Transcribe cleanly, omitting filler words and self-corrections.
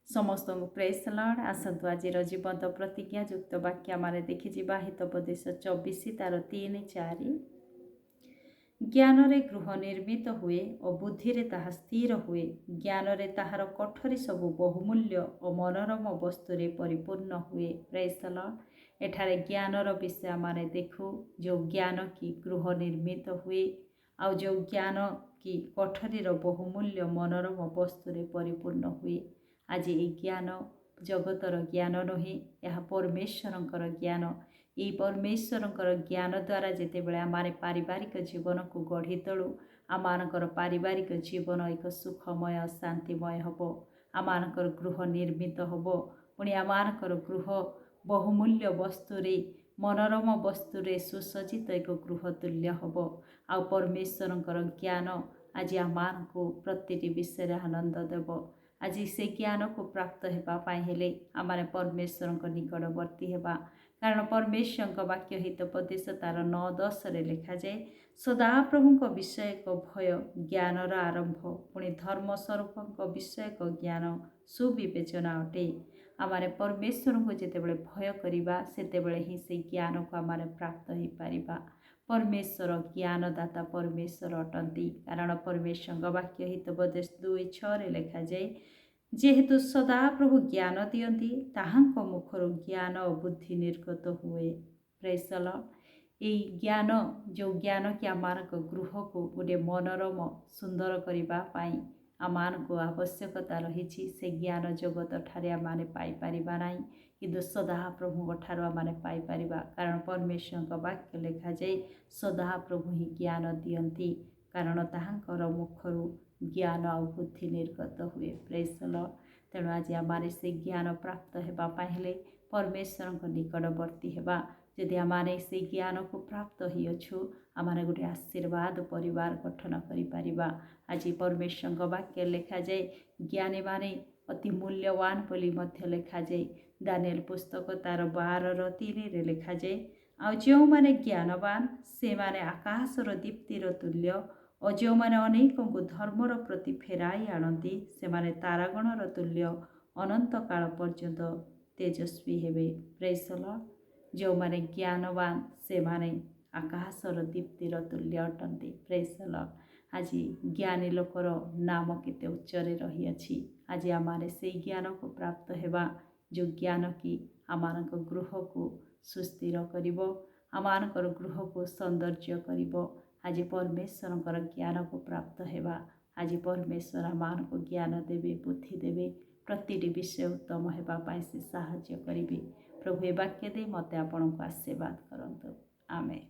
समस्त praise lord आसतु आज जीवंत प्रतिज्ञा युक्त वाक्य आम देखिजा हितोपदेश 24 तार 3-4 ज्ञान रे गृह निर्मित हुए और बुद्धि रे ताहा स्थिर हुए ज्ञान रे ताहार कठोरी सबु बहुमूल्य और मनोरम वस्तु रे परिपूर्ण हुए। प्रेज लर्ड एठारे ज्ञानर विषय आम देखू जो ज्ञान की गृह निर्मित हुए आउ जो ज्ञान की कठोरीर बहुमूल्य मनोरम वस्तु रे परिपूर्ण हुए। आज ये ज्ञान जगतर ज्ञान नुहे यह परमेश्वरंकर ज्ञान। ये परमेश्वरंकर ज्ञान द्वारा जिते बड़े आमारे पारिवारिक जीवन को गढ़ी तोलू आमानकर पारिवारिक जीवन एक सुखमय शांतिमय हब। आमानकर गृह निर्मित हब पुणी आमानकर गृह बहुमूल्य वस्तुरे मनोरम वस्तुरे सुसज्जित एक गृह तुल्य हब। आ परमेश्वरंकर ज्ञान आज आमान को प्रति विषय आनंद देव। आज से ज्ञान को प्राप्त होगापाई हेले आमाने परमेश्वर निकटवर्ती हेबा कारण परमेश्वर वाक्य हितोपदेश तार 9-10 रे लिखा जाए सदा प्रभु विषयक भय ज्ञानर आरंभ पुणी धर्म स्वरूप विषयक ज्ञान सुविवेचना अटे। आमाने परमेश्वर को जितेबले भय करिबा सेतेबले ही से ज्ञान को आमाने प्राप्त हो पारिबा। परमेश्वर ज्ञानदाता परमेश्वर अटंती कारण परमेश्वर वाक्य हितोपदेश 2:6 रे लिखा जाए जेहेतु सदा प्रभु ज्ञान दियंती ताहांक मुखर ज्ञान और बुद्धि निर्गत हुए। प्रेज द लॉर्ड ये ज्ञान जो ज्ञान कि आमानक गृह को गोटे मनोरम सुंदर करिबा पाई आमान को आवश्यकता रही से ज्ञान जगत ठारे आमाने पाई परिबा नाही किंतु सदा प्रभु ठारो आमाने पाई परिबा कारण परमेश्वर वाक्य लिखा जाए सदा प्रभु ही ज्ञान दियंती कारण ताहांकर मुखरु ज्ञान और बुद्धि निर्गत हुए। प्रेज द लॉर्ड तेणु आज आमारे से ज्ञान प्राप्त होगापाई हेले परमेश्वर निकटवर्ती हेबा। जदि आमाने से ज्ञान को प्राप्त होइछु आमाने गोटे आशीर्वाद परिवार गठन करि परिबा। आज परमेश्वर वाक्य लिखा जाए ज्ञानी माने अति मूल्यवान बोली मध्य लिखा जाए दानिएल पुस्तक तार 12:3 रे लिखा जाए आ जो माने ज्ञानवान से माने आकाशर दीप्तिर तुल्य और जो माने अनेकों को धर्मर प्रति फेराई आणती से माने तारागणर तुल्य अनंत काल पर्यंत तेजस्वी हेबे। प्रेज द लॉर्ड जो माने ज्ञानवान से माने आकाशर दीप्तिर तुल्य अटंती। प्रेज द लॉर्ड आज ज्ञानी लोकर नाम केते उच्चरे रही अछि। आज आमारे से ज्ञान को प्राप्त हेबा जो ज्ञान की आमानक गृह को सुस्थिर करिवो आमानकर गृह को सौंदर्य करिवो। आज परमेश्वर ज्ञान को प्राप्त हेबा। आज परमेश्वर आमान को ज्ञान देवे बुद्धि देवे प्रति विषय उत्तम होगापाई से साहाय्य करेंगे। प्रभु ए वाक्य दे मते आपण को आशीर्वाद करंतु। आमेन।